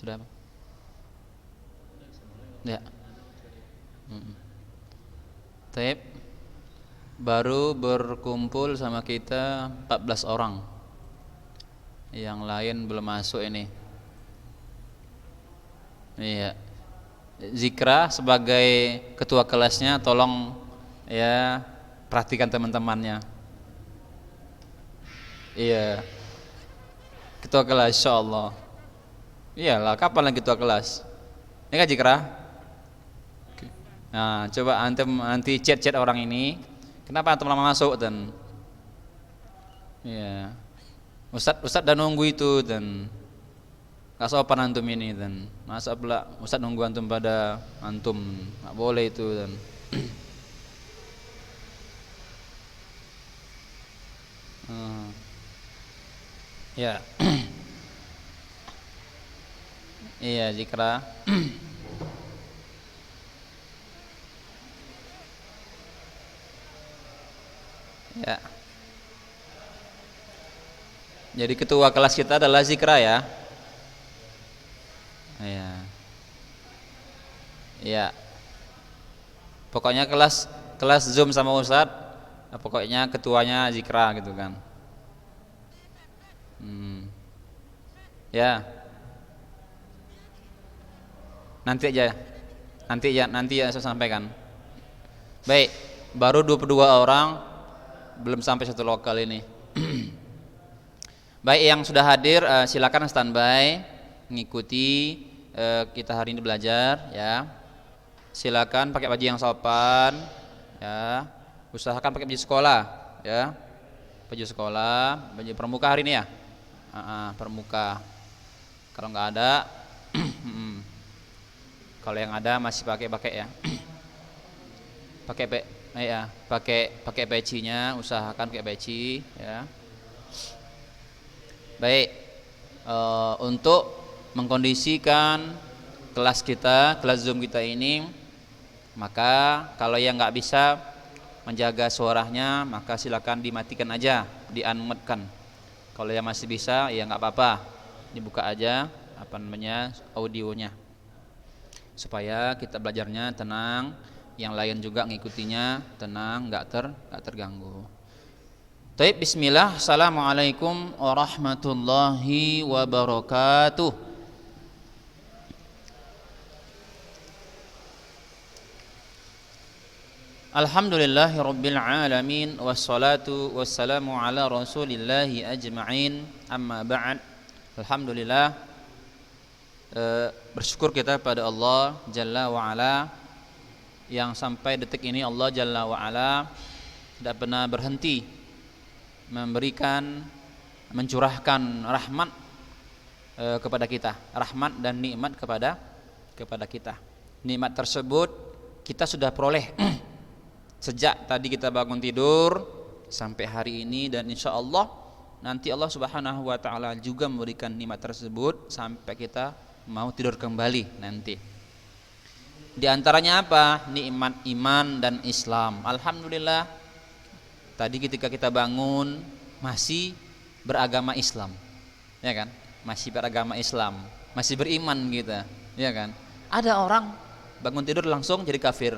Sudah apa? Ya. Taib. Baru berkumpul sama kita 14 orang. Yang lain belum masuk ini. Iya. Zikra sebagai ketua kelasnya tolong ya perhatikan teman-temannya. Iya. Ketua kelas insyaallah. Iyalah, kapan lagi ketua kelas? Ini kan Zikra. Nah, coba antum nanti chat-chat orang ini. Kenapa antum lama masuk dan iya. Ustad dan nunggu itu dan nggak sopan antum ini dan masa pula Ustad nunggu antum pada antum nggak boleh itu dan ya iya Zikra. Ya. Jadi ketua kelas kita adalah Zikra ya. Iya. Iya. Pokoknya kelas kelas Zoom sama Ustad, pokoknya ketuanya Zikra gitu kan. Ya. Nanti aja. Nanti ya saya sampaikan. Baik, baru 22 orang, belum sampai satu lokal ini. Baik, yang sudah hadir silakan standby mengikuti kita hari ini belajar ya. Silakan pakai baju yang sopan ya. Usahakan pakai baju sekolah ya. Baju sekolah, baju pramuka hari ini ya. Pramuka. Kalau nggak ada kalau yang ada masih pakai ya. Pakai pecinya, usahakan pakai peci ya. Baik, untuk mengkondisikan kelas kita, kelas Zoom kita ini, maka kalau yang nggak bisa menjaga suaranya, maka silakan dimatikan aja, di-unmute-kan. Kalau yang masih bisa, ya nggak apa-apa, dibuka aja audionya, supaya kita belajarnya tenang, yang lain juga ngikutinya tenang, nggak terganggu. Baik, bismillah. Assalamualaikum warahmatullahi wabarakatuh. Alhamdulillahirabbil alamin wassalatu wassalamu ala rasulillahi ajma'in. Amma ba'd. Alhamdulillah, bersyukur kita pada Allah Jalla wa Ala yang sampai detik ini Allah Jalla wa Ala tidak pernah berhenti mencurahkan rahmat kepada kita, rahmat dan nikmat kepada kita. Nikmat tersebut kita sudah peroleh sejak tadi kita bangun tidur sampai hari ini, dan insya Allah nanti Allah Subhanahu wa Ta'ala juga memberikan nikmat tersebut sampai kita mau tidur kembali nanti. Di antaranya apa? Nikmat iman dan Islam. Alhamdulillah, tadi ketika kita bangun masih beragama Islam, ya kan? Masih beragama Islam, masih beriman kita, ya kan? Ada orang bangun tidur langsung jadi kafir,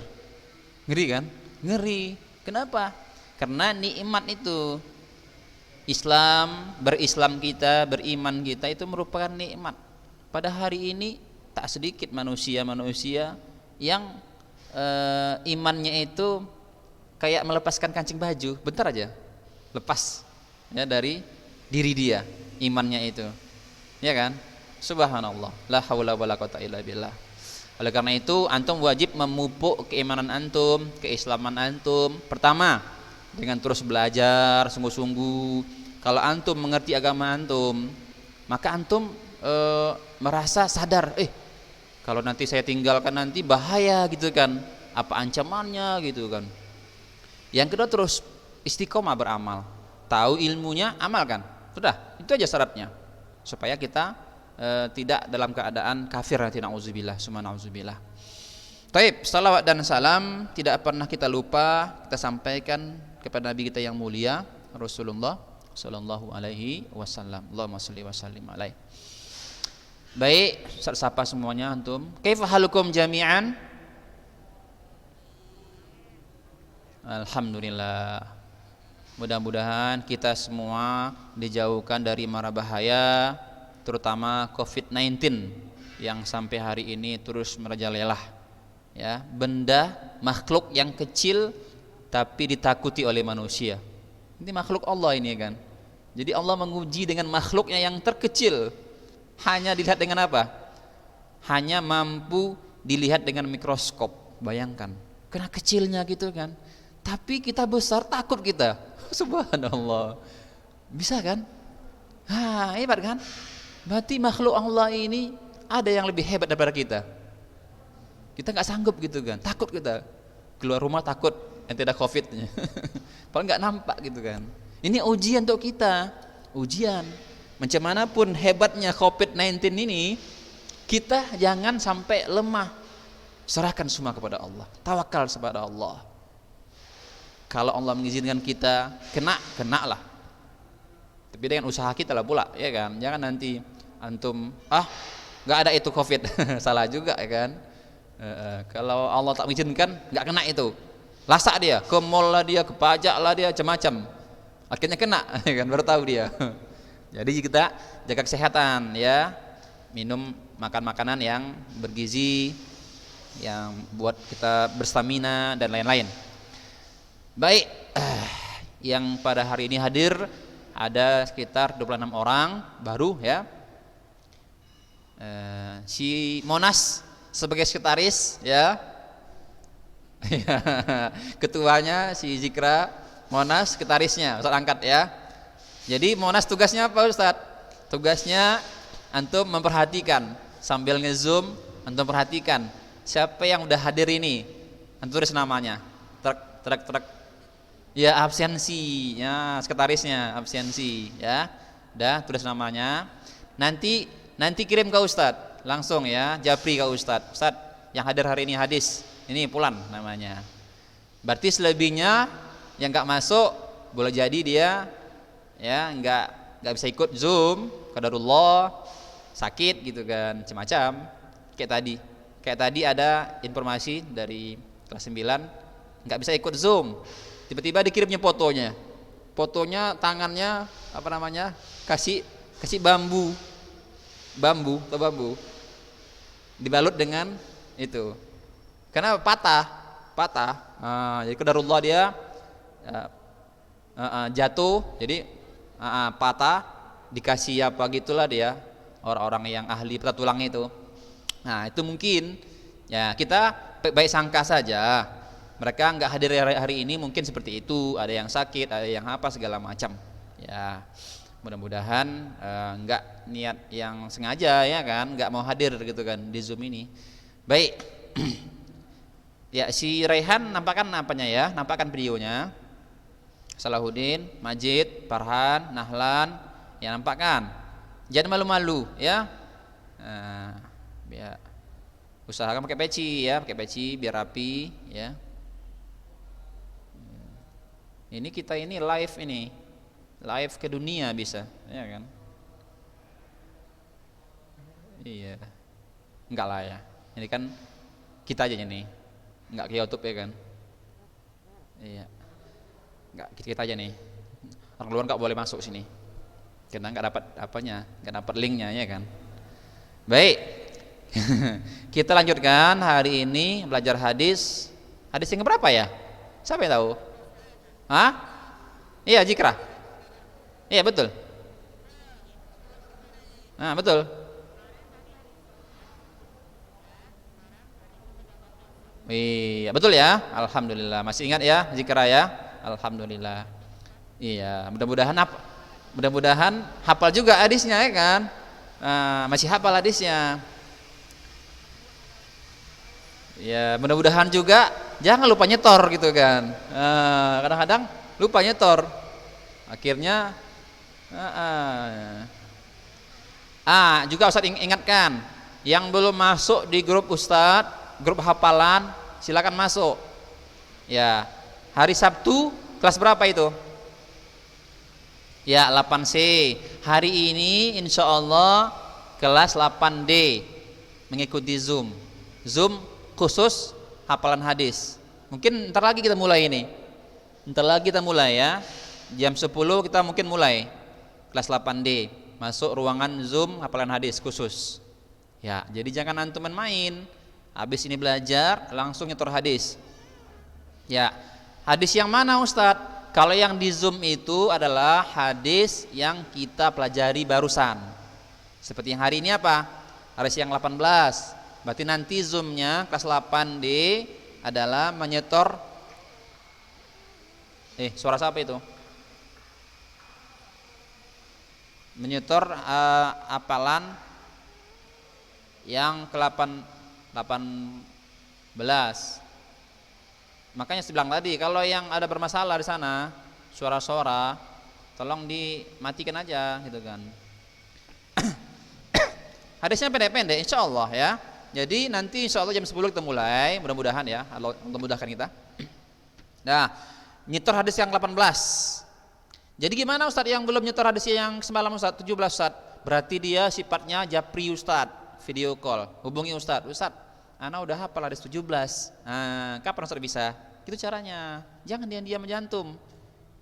ngeri kan? Ngeri. Kenapa? Karena nikmat itu, berislam kita, beriman kita itu merupakan nikmat. Pada hari ini tak sedikit manusia yang imannya itu kayak melepaskan kancing baju, bentar aja lepas ya dari diri dia imannya itu, ya kan? Subhanallah, la haula wala quwata illa billah. Oleh karena itu antum wajib memupuk keimanan antum, keislaman antum. Pertama, dengan terus belajar sungguh-sungguh. Kalau antum mengerti agama antum, maka antum merasa sadar, kalau nanti saya tinggalkan nanti bahaya gitu kan, apa ancamannya gitu kan. Yang kedua, terus istiqomah beramal, tahu ilmunya, amalkan. Sudah, itu aja syaratnya supaya kita tidak dalam keadaan kafir nanti, na'udzubillah, summa na'udzubillah. Taib, salawat dan salam tidak pernah kita lupa kita sampaikan kepada Nabi kita yang mulia Rasulullah sallallahu alaihi wasallam. Allahumma shalli wa sallim alaihi. Baik, sapa semuanya antum. Kaifa halukum jami'an? Alhamdulillah. Mudah-mudahan kita semua dijauhkan dari mara bahaya, terutama COVID-19 yang sampai hari ini terus merajalela. Ya, benda makhluk yang kecil tapi ditakuti oleh manusia. Ini makhluk Allah ini kan. Jadi Allah menguji dengan makhluknya yang terkecil. Hanya dilihat dengan apa? Hanya mampu dilihat dengan mikroskop. Bayangkan, karena kecilnya gitu kan. Tapi kita besar, takut kita. Subhanallah. Bisa kan? Hebat kan? Berarti makhluk Allah ini ada yang lebih hebat daripada kita. Kita nggak sanggup gitu kan? Takut kita. Keluar rumah takut, yang tidak COVID-nya. Padahal nggak nampak gitu kan. Ini ujian untuk kita. Ujian. Macam mana pun hebatnya COVID-19 ini, kita jangan sampai lemah. Serahkan semua kepada Allah. Tawakal kepada Allah. Kalau Allah mengizinkan kita kena lah. Tapi dengan usaha kita lah pula, ya kan. Jangan nanti antum nggak ada itu COVID, salah juga ya kan. Kalau Allah tak mengizinkan, nggak kena itu. Lasak dia, ke mall lah dia, ke pajak lah dia, macam-macam. Akhirnya kena, ya kan, baru tahu dia. Jadi kita jaga kesehatan ya, minum makan makanan yang bergizi, yang buat kita berstamina dan lain-lain. Baik, yang pada hari ini hadir ada sekitar 26 orang baru ya. Si Monas sebagai sekretaris ya. Ketuanya si Zikra, Monas sekretarisnya, Ustaz angkat ya. Jadi Monas tugasnya apa Ustaz? Tugasnya antum memperhatikan sambil nge-zoom, antum perhatikan siapa yang udah hadir ini. Antum tulis namanya. Trek. Ya absensi, ya sekretarisnya absensi ya. Udah tulis namanya. Nanti kirim ke Ustaz langsung ya, japri ke Ustaz. Ustaz yang hadir hari ini hadis. Ini Pulan namanya. Berarti selebihnya yang enggak masuk boleh jadi dia ya nggak bisa ikut Zoom, qadarullah, sakit gitu kan, macam-macam. Kayak tadi ada informasi dari kelas 9 nggak bisa ikut Zoom, tiba-tiba dikirimnya fotonya tangannya apa namanya, kasih bambu atau bambu dibalut dengan itu, karena patah. Jadi qadarullah dia jatuh, jadi patah, dikasih apa gitulah dia, orang-orang yang ahli patah tulang itu. Nah itu mungkin ya kita baik sangka saja, mereka nggak hadir hari ini mungkin seperti itu, ada yang sakit, ada yang apa segala macam ya. Mudah-mudahan nggak niat yang sengaja ya kan, nggak mau hadir gitu kan di Zoom ini. Baik. Ya si Raihan nampakkan apanya ya, nampakkan videonya. Salahuddin, Majid, Farhan, Nahlan, ya nampakkan. Jangan malu-malu ya. Biar usahakan pakai peci biar rapi ya. Ini kita ini live ke dunia bisa, ya kan? Iya, enggak lah ya. Ini kan kita aja nih, enggak ke YouTube ya kan? Iya. Enggak, kita aja nih, orang luar nggak boleh masuk sini karena nggak dapat nggak dapat linknya ya kan. Baik. Kita lanjutkan hari ini belajar hadis yang berapa ya, siapa yang tahu? Iya Zikra, iya betul, betul. Iya betul ya, alhamdulillah masih ingat ya Zikra ya. Alhamdulillah. Iya, mudah-mudahan hafal juga hadisnya ya kan? Masih hafal hadisnya. Ya, mudah-mudahan juga jangan lupa nyetor gitu kan. Kadang-kadang lupa nyetor. Akhirnya juga Ustaz ingatkan, yang belum masuk di grup Ustaz, grup hafalan, silakan masuk. Ya. Hari Sabtu kelas berapa itu? Ya 8C. Hari ini insya Allah kelas 8D mengikuti Zoom. Zoom khusus hafalan hadis. Mungkin ntar lagi kita mulai ini. Ntar lagi kita mulai ya. Jam 10 kita mungkin mulai kelas 8D. Masuk ruangan Zoom hafalan hadis khusus. Ya, jadi jangan antum main. Habis ini belajar langsung nyetor hadis. Ya, hadis yang mana Ustadz? Kalau yang di Zoom itu adalah hadis yang kita pelajari barusan. Seperti yang hari ini apa? Hadis yang 18. Berarti nanti Zoom-nya kelas 8D adalah menyetor. Suara siapa itu? Menyetor hafalan yang ke-18. Makanya saya bilang tadi, kalau yang ada bermasalah di sana, suara-suara, tolong dimatikan aja gitu kan. Hadisnya pendek-pendek insya Allah ya. Jadi nanti insya Allah jam 10 kita mulai, mudah-mudahan ya, Allah memudahkan kita. Nah, nyetor hadis yang 18. Jadi gimana Ustadz yang belum nyetor hadis yang semalam Ustadz, 17 Ustadz? Berarti dia sifatnya japri Ustadz, video call, hubungi Ustadz. Ustadz, ana udah hafal hadis 17. Nah, kapan Ustaz bisa? Itu caranya. Jangan diam-diam jantum.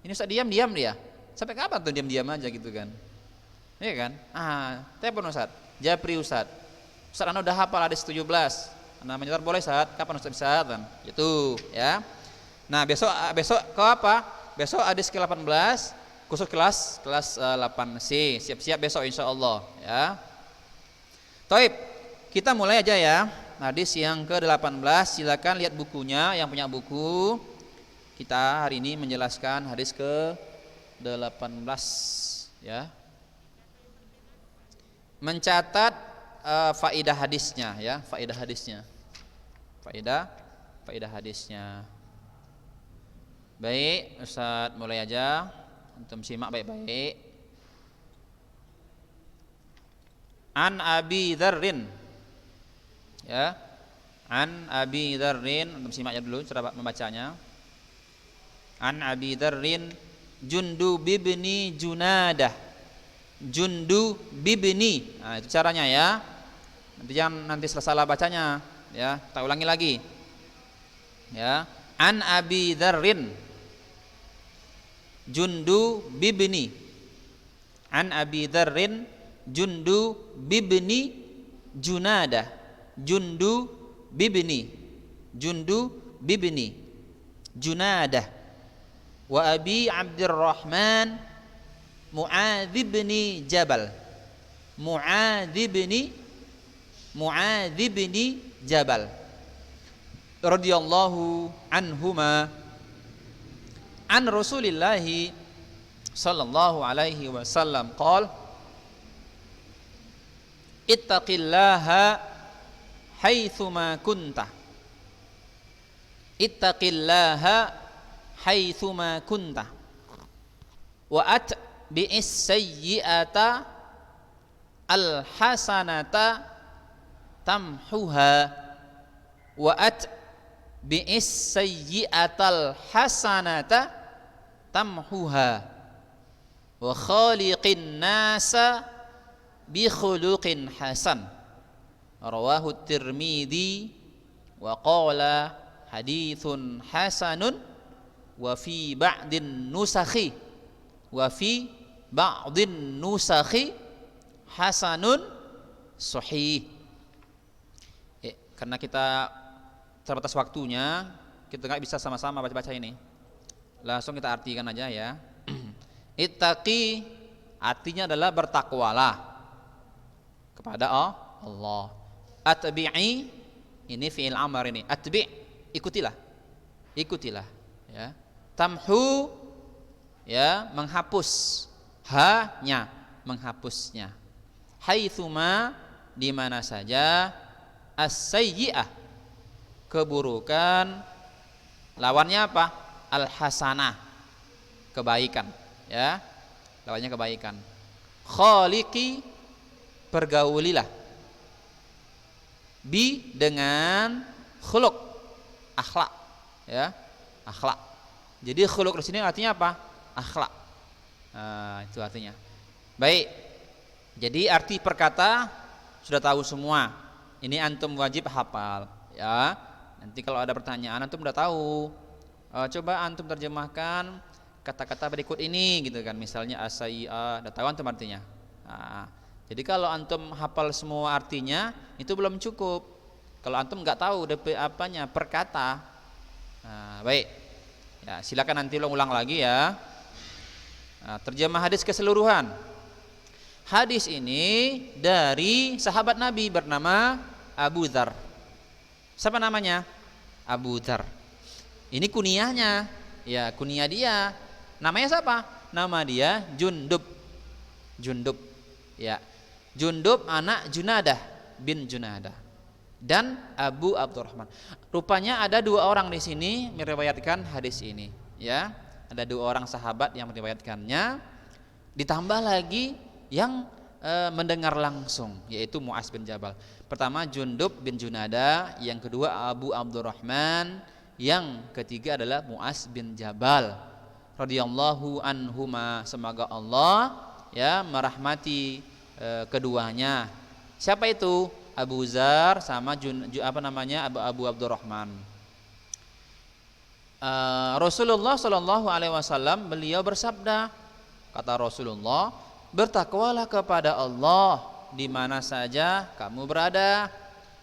Ini Ustaz diam-diam dia. Sampai kapan tuh diam-diam aja gitu kan? Iya kan? Telepon Ustaz. Japri Ustaz. Ustaz ana udah hafal hadis 17. Ana menyetor boleh Ustaz? Kapan Ustaz bisa? Kan? Gitu, ya. Nah, besok ke apa? Besok hadis ke-18 khusus kelas 8C. Siap-siap besok insyaallah, ya. Taib. Kita mulai aja ya. Hadis yang ke-18, silakan lihat bukunya yang punya buku. Kita hari ini menjelaskan hadis ke-18 ya. Mencatat faedah hadisnya ya, faedah hadisnya. Faedah hadisnya. Baik, Ustaz mulai aja. Antum simak baik-baik. An Abi Dzarrin. Ya, An Abi Dzarrin, antum simaknya dulu cara membacanya. An Abi Dzarrin Jundub bibni Junadah. Jundub bibni. Nah, itu caranya ya. Nanti jangan salah bacanya ya. Kita ulangi lagi. Ya, An Abi Dzarrin Jundub bibni. An Abi Dzarrin Jundub bibni Junadah. Jundub bibni Junadah wa Abi Abdurrahman Mu'adz bin Jabal radhiyallahu anhuma an Rasulillah sallallahu alaihi wasallam qala ittaqillaha haitsuma kunta. Ittaqillaha haitsuma kunta. Wa atbi'is sayyi'ata al-hasanata tamhuha. Wa atbi'is sayyi'atal hasanata tamhuha. Wa khaliqin nasa bi khuluqin hasan. Rawahu Tirmidzi wa qala haditsun hasanun wa fi ba'din nusakhi hasanun sahih. Karena kita terbatas waktunya, kita nggak bisa sama-sama baca-baca ini. Langsung kita artikan aja ya. Ittaqi artinya adalah bertakwalah kepada Allah. Atbi'i ini fi'il amr ini. Atbi' ikutilah ya. Tamhu ya menghapus, hanya menghapusnya. Haitsuma di mana saja, as-sayyi'ah keburukan, lawannya apa? Al-hasanah kebaikan ya. Lawannya kebaikan. Khaliqi pergaulilah bi dengan khuluq, akhlak ya, akhlak. Jadi khuluq di sini artinya apa? Akhlak. Itu artinya. Baik. Jadi arti perkata sudah tahu semua. Ini antum wajib hafal, ya. Nanti kalau ada pertanyaan antum udah tahu. Coba antum terjemahkan kata-kata berikut ini gitu kan. Misalnya asai'a, udah tahu antum artinya. Nah, jadi kalau antum hafal semua artinya itu belum cukup. Kalau antum nggak tahu DP apanya per kata. Nah, baik. Ya, silakan nanti ulang lagi ya. Nah, terjemah hadis keseluruhan. Hadis ini dari sahabat Nabi bernama Abu Dzar. Siapa namanya? Abu Dzar. Ini kunyahnya. Ya, kunyah dia. Namanya siapa? Nama dia Jundub. Jundub. Ya. Jundub anak Junadah bin Junadah. Dan Abu Abdurrahman. Rupanya ada dua orang di sini meriwayatkan hadis ini, ya. Ada dua orang sahabat yang meriwayatkannya. Ditambah lagi yang mendengar langsung, yaitu Mu'az bin Jabal. Pertama Jundub bin Junada, yang kedua Abu Abdurrahman, yang ketiga adalah Mu'az bin Jabal radhiyallahu anhuma. Semoga Allah ya merahmati keduanya. Siapa itu? Abu Dzar sama Abu Abdurrahman. Rasulullah Shallallahu Alaihi Wasallam beliau bersabda, kata Rasulullah, bertakwalah kepada Allah di mana saja kamu berada,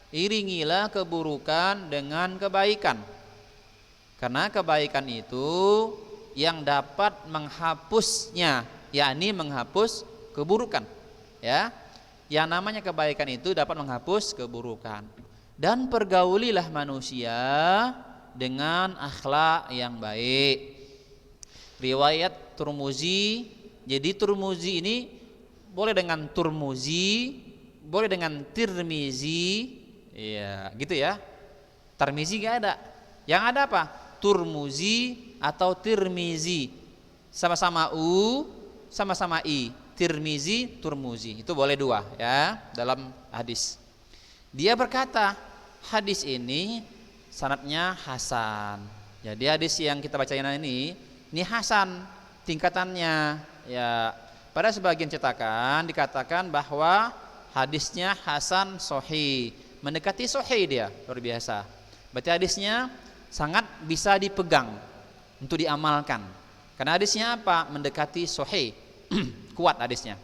iringilah keburukan dengan kebaikan, karena kebaikan itu yang dapat menghapusnya, yakni menghapus keburukan, ya. Yang namanya kebaikan itu dapat menghapus keburukan. Dan pergaulilah manusia dengan akhlak yang baik. Riwayat Turmuzi. Jadi Turmuzi ini boleh dengan Turmuzi, boleh dengan Tirmizi, ya gitu ya. Tirmizi gak ada. Yang ada apa? Turmuzi atau Tirmizi. Sama-sama U, sama-sama I. Tirmizi, Turmuzi. Itu boleh dua ya dalam hadis. Dia berkata, hadis ini sanadnya hasan. Jadi hadis yang kita bacain ini hasan tingkatannya. Ya, pada sebagian cetakan dikatakan bahwa hadisnya hasan sahih, mendekati sahih dia, luar biasa. Berarti hadisnya sangat bisa dipegang untuk diamalkan. Karena hadisnya apa? Mendekati sahih. Kuat hadisnya.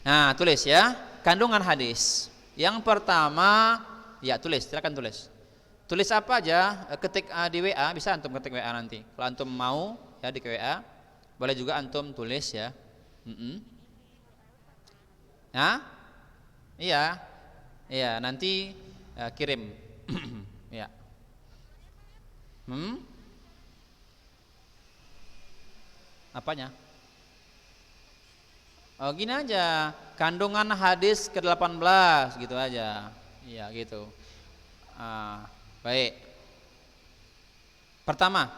Nah, tulis ya, kandungan hadis. Yang pertama, ya tulis, silakan tulis. Tulis apa aja, ketik di WA, bisa antum ketik WA nanti. Kalau antum mau ya di WA, boleh juga antum tulis ya. Nah, iya, iya nanti kirim, ya. Apanya? Oh gini aja, kandungan hadis ke-18 gitu aja. Iya gitu. Baik. Pertama,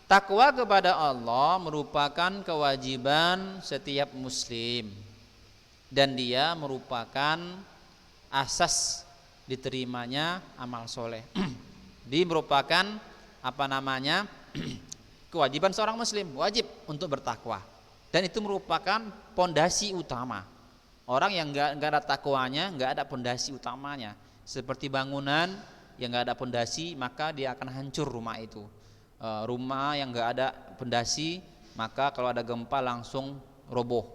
takwa kepada Allah merupakan kewajiban setiap muslim, dan dia merupakan asas diterimanya amal soleh. Dia merupakan kewajiban seorang muslim, wajib untuk bertakwa. Dan itu merupakan pondasi utama. Orang yang nggak ada takwanya, nggak ada pondasi utamanya. Seperti bangunan yang nggak ada pondasi, maka dia akan hancur rumah itu. Rumah yang nggak ada pondasi, maka kalau ada gempa langsung roboh.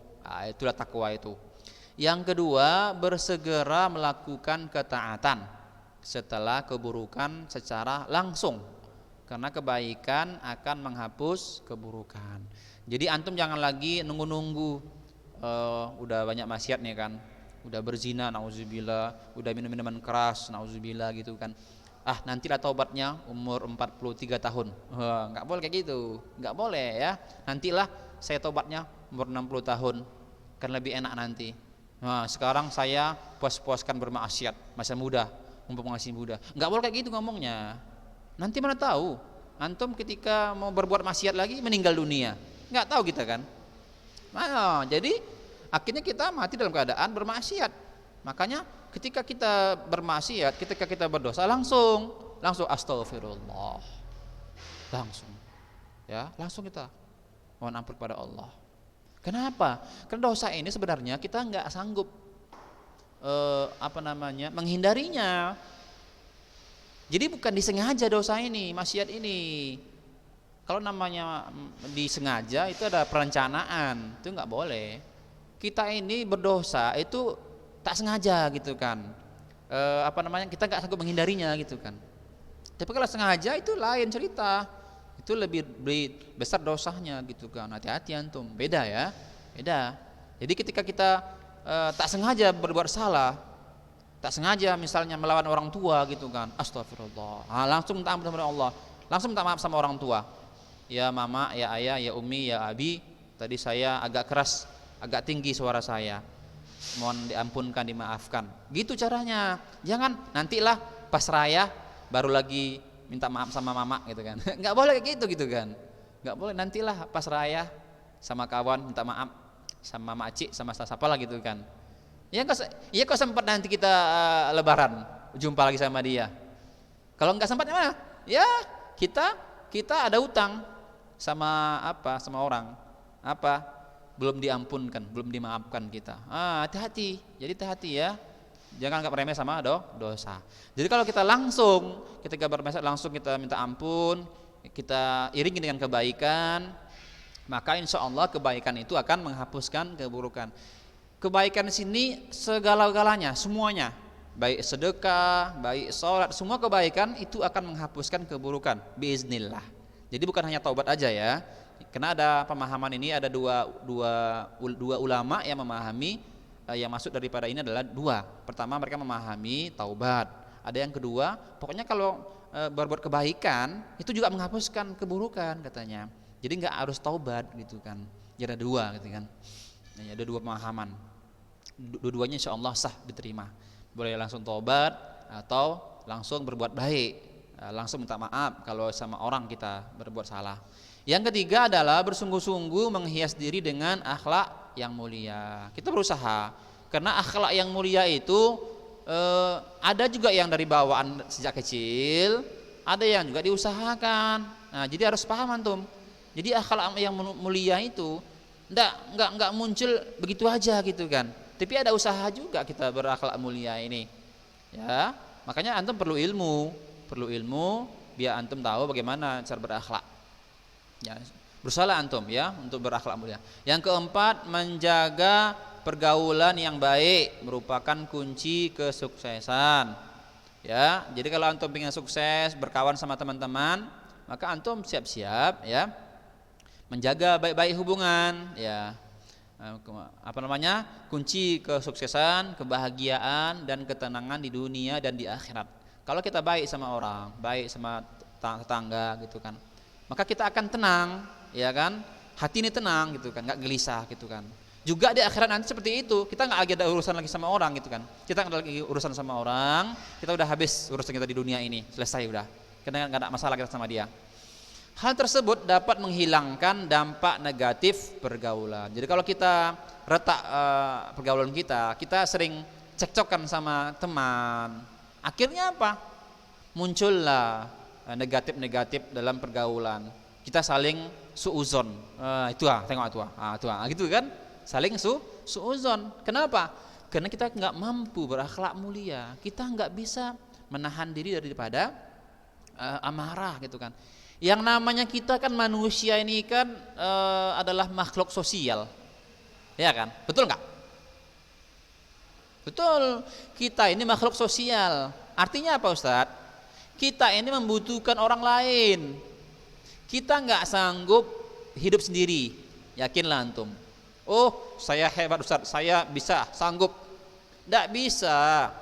Itulah takwa itu. Yang kedua, bersegera melakukan ketaatan setelah keburukan secara langsung, karena kebaikan akan menghapus keburukan. Jadi antum jangan lagi nunggu-nunggu udah banyak maksiat nih kan, udah berzina nauzubillah, udah minum minuman keras nauzubillah gitu kan. Nantilah taubatnya umur 43 tahun. Enggak boleh kayak gitu. Enggak boleh ya. Nantilah saya taubatnya umur 60 tahun. Kan lebih enak nanti. Sekarang saya puas-puaskan bermaksiat, masa muda, mumpung masih muda. Enggak boleh kayak gitu ngomongnya. Nanti mana tahu antum ketika mau berbuat maksiat lagi meninggal dunia. Nggak tahu kita kan. Jadi akhirnya kita mati dalam keadaan bermaksiat. Makanya ketika kita bermaksiat, ketika kita berdosa langsung astagfirullah. Langsung kita mohon ampun kepada Allah. Kenapa? Karena dosa ini sebenarnya kita nggak sanggup. menghindarinya. Jadi bukan disengaja dosa ini, maksiat ini. Kalau namanya disengaja itu ada perencanaan, itu nggak boleh. Kita ini berdosa itu tak sengaja gitu kan. Kita nggak sanggup menghindarinya gitu kan. Tapi kalau sengaja itu lain cerita. Itu lebih besar dosanya gitu kan. Hati-hati antum, beda ya, beda. Jadi ketika kita tak sengaja berbuat salah, tak sengaja misalnya melawan orang tua gitu kan, astagfirullah, langsung minta ampun kepada Allah, langsung minta maaf sama orang tua. Ya mama, ya ayah, ya umi, ya abi, tadi saya agak keras, agak tinggi suara saya, mohon diampunkan, dimaafkan. Gitu caranya. Jangan nantilah pas raya baru lagi minta maaf sama mama gitu kan. Nggak boleh kayak gitu kan. Nggak boleh, nantilah pas raya sama kawan minta maaf, sama makcik, sama siapa lah gitu kan. Ya kok sempat nanti kita lebaran jumpa lagi sama dia. Kalau nggak sempat gimana? Ya kita ada utang sama orang belum diampunkan, belum dimaafkan kita. Hati-hati. Jadi hati-hati ya. Jangan anggap remeh sama dosa. Jadi kalau kita ketika berdosa langsung kita minta ampun, kita iringi dengan kebaikan, maka insya Allah kebaikan itu akan menghapuskan keburukan. Kebaikan di sini segala-galanya, semuanya, baik sedekah, baik sholat, semua kebaikan itu akan menghapuskan keburukan biiznillah. Jadi bukan hanya taubat aja ya, karena ada pemahaman ini, ada dua ulama yang memahami yang maksud daripada ini adalah dua. Pertama mereka memahami taubat, ada yang kedua pokoknya kalau berbuat kebaikan itu juga menghapuskan keburukan katanya. Jadi nggak harus taubat gitu kan. Jadi ada dua gitu kan. Ada dua pemahaman. Dua-duanya insya Allah sah diterima. Boleh langsung taubat atau langsung berbuat baik, langsung minta maaf kalau sama orang kita berbuat salah. Yang ketiga adalah bersungguh-sungguh menghias diri dengan akhlak yang mulia. Kita berusaha, karena akhlak yang mulia itu ada juga yang dari bawaan sejak kecil, ada yang juga diusahakan. Nah, jadi harus paham antum. Jadi akhlak yang mulia itu enggak muncul begitu aja gitu kan. Tapi ada usaha juga kita berakhlak mulia ini. Ya, makanya antum perlu ilmu biar antum tahu bagaimana cara berakhlak. Ya, berusaha antum ya untuk berakhlak mulia. Yang keempat, menjaga pergaulan yang baik merupakan kunci kesuksesan. Ya, jadi kalau antum ingin sukses, berkawan sama teman-teman, maka antum siap-siap ya menjaga baik-baik hubungan ya. Kunci kesuksesan, kebahagiaan dan ketenangan di dunia dan di akhirat. Kalau kita baik sama orang, baik sama tetangga gitu kan, maka kita akan tenang ya kan, hati ini tenang gitu kan, nggak gelisah gitu kan. Juga di akhirat nanti seperti itu, kita nggak lagi ada urusan lagi sama orang gitu kan, kita nggak lagi urusan sama orang, kita udah habis urusan kita di dunia ini, selesai udah, kita nggak ada masalah kita sama dia. Hal tersebut dapat menghilangkan dampak negatif pergaulan. Jadi kalau kita retak pergaulan kita sering cekcokan sama teman, akhirnya apa? Muncullah negatif-negatif dalam pergaulan. Kita saling suuzon. Tengok itu gitu kan? Saling suuzon. Kenapa? Karena kita nggak mampu berakhlak mulia. Kita nggak bisa menahan diri daripada amarah gitu kan. Yang namanya kita kan manusia ini kan adalah makhluk sosial, ya kan? Betul nggak? Betul. Kita ini makhluk sosial. Artinya apa Ustadz? Kita ini membutuhkan orang lain. Kita nggak sanggup hidup sendiri. Yakinlah antum. Oh, saya hebat Ustadz, saya bisa, sanggup. Nggak bisa.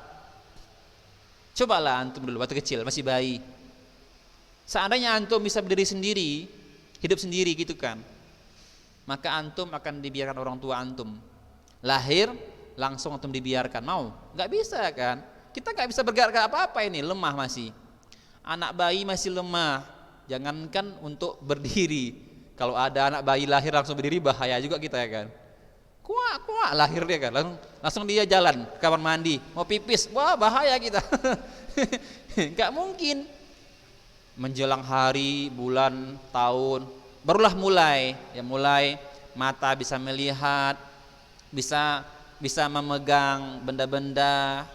Cobalah antum dulu waktu kecil, masih bayi. Seandainya antum bisa berdiri sendiri, hidup sendiri gitu kan, maka antum akan dibiarkan orang tua antum lahir langsung antum dibiarkan, mau? Nggak bisa kan? Kita nggak bisa bergerak apa-apa, ini lemah masih. Anak bayi masih lemah, jangankan untuk berdiri. Kalau ada anak bayi lahir langsung berdiri, bahaya juga kita ya kan. Kuat lahir dia kan, langsung dia jalan ke kamar mandi, mau pipis, wah bahaya kita. Nggak mungkin. Menjelang hari, bulan, tahun, barulah mulai mata bisa melihat, bisa bisa memegang benda-benda,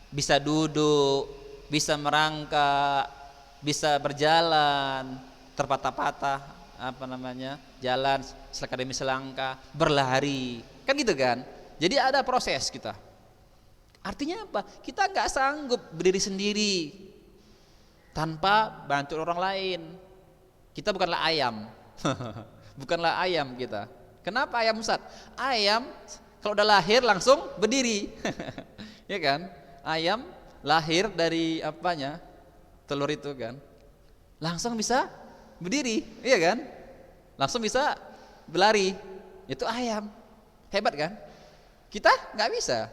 bisa duduk, bisa merangkak, bisa berjalan, terpatah-patah, jalan selangkah demi selangkah, berlari, kan gitu kan? Jadi ada proses kita. Artinya apa? Kita nggak sanggup berdiri sendiri tanpa bantu orang lain. Kita bukanlah ayam, bukanlah ayam kita. Kenapa ayam Ustaz? Ayam kalau udah lahir langsung berdiri, ya kan? Ayam lahir dari apanya? Telur itu kan, langsung bisa berdiri, iya kan? Langsung bisa berlari. Itu ayam, hebat kan? Kita nggak bisa.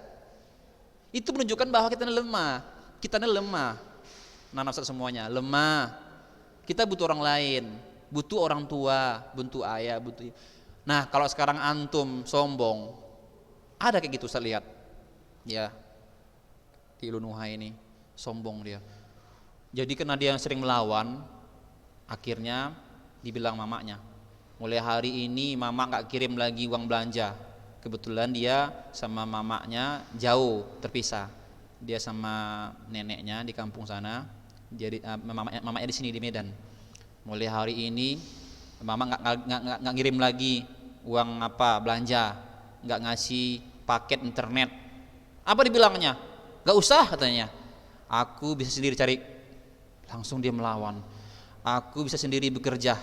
Itu menunjukkan bahwa kita ini lemah. Kita ini lemah. Nah, Ustaz semuanya lemah. Kita butuh orang lain, butuh orang tua, butuh ayah, butuh. Nah, kalau sekarang antum sombong, ada kayak gitu saya lihat. Ya, di Lunuha ini sombong dia. Jadi karena dia yang sering melawan, akhirnya dibilang mamanya, mulai hari ini mama nggak kirim lagi uang belanja. Kebetulan dia sama mamanya jauh terpisah. Dia sama neneknya di kampung sana, jadi mamanya di sini di Medan. Mulai hari ini mama nggak ngirim lagi uang belanja, nggak ngasih paket internet. Apa dibilangnya? Nggak usah katanya. Aku bisa sendiri cari. Langsung dia melawan. Aku bisa sendiri bekerja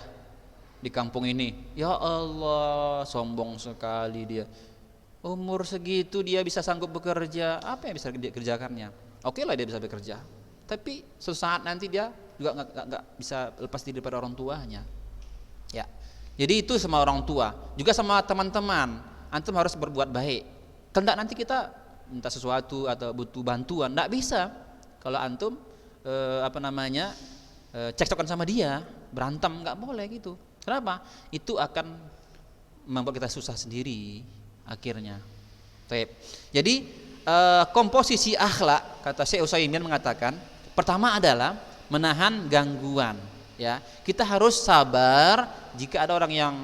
di kampung ini. Ya Allah, sombong sekali dia. Umur segitu dia bisa sanggup bekerja, apa yang bisa dia kerjakannya? Oke lah dia bisa bekerja, tapi suatu saat nanti dia juga nggak bisa lepas diri daripada orang tuanya. Ya, jadi itu sama orang tua, juga sama teman-teman. Antum harus berbuat baik. Kalau nanti kita minta sesuatu atau butuh bantuan, nggak bisa. Kalau antum cekcokan sama dia, berantem, nggak boleh gitu. Kenapa? Itu akan membuat kita susah sendiri. Akhirnya, jadi komposisi akhlak, kata Syekh Utsaimin mengatakan, pertama adalah menahan gangguan. Ya, kita harus sabar jika ada orang yang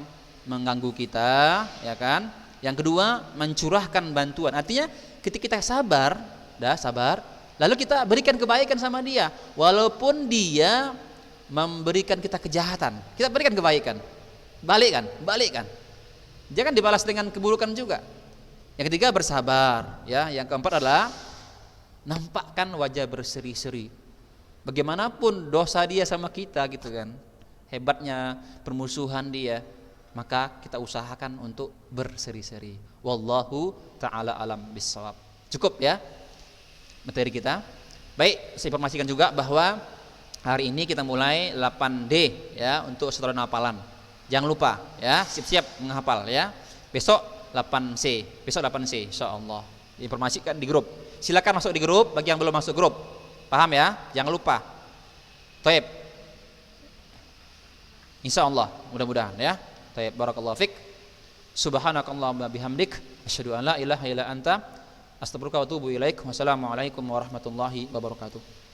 mengganggu kita, ya kan? Yang kedua, mencurahkan bantuan. Artinya, ketika kita sabar, lalu kita berikan kebaikan sama dia, walaupun dia memberikan kita kejahatan, kita berikan kebaikan, balik kan? Jangan dibalas dengan keburukan juga. Yang ketiga bersabar, ya. Yang keempat adalah nampakkan wajah berseri-seri. Bagaimanapun dosa dia sama kita gitu kan, hebatnya permusuhan dia, maka kita usahakan untuk berseri-seri. Wallahu ta'ala alam bissawab. Cukup ya materi kita. Baik, saya informasikan juga bahwa hari ini kita mulai 8D ya untuk setoran hafalan. Jangan lupa ya, siap-siap menghafal ya. Besok 8C insyaallah. Informasikan di grup. Silakan masuk di grup bagi yang belum masuk grup. Paham ya? Jangan lupa. Baik. Insyaallah, mudah-mudahan ya. Baik, barakallahu fik. Subhanakallahumma bihamdik asyhadu an la ilaha illa anta astaghfiruka wa atubu ilaik. Wassalamualaikum warahmatullahi wabarakatuh.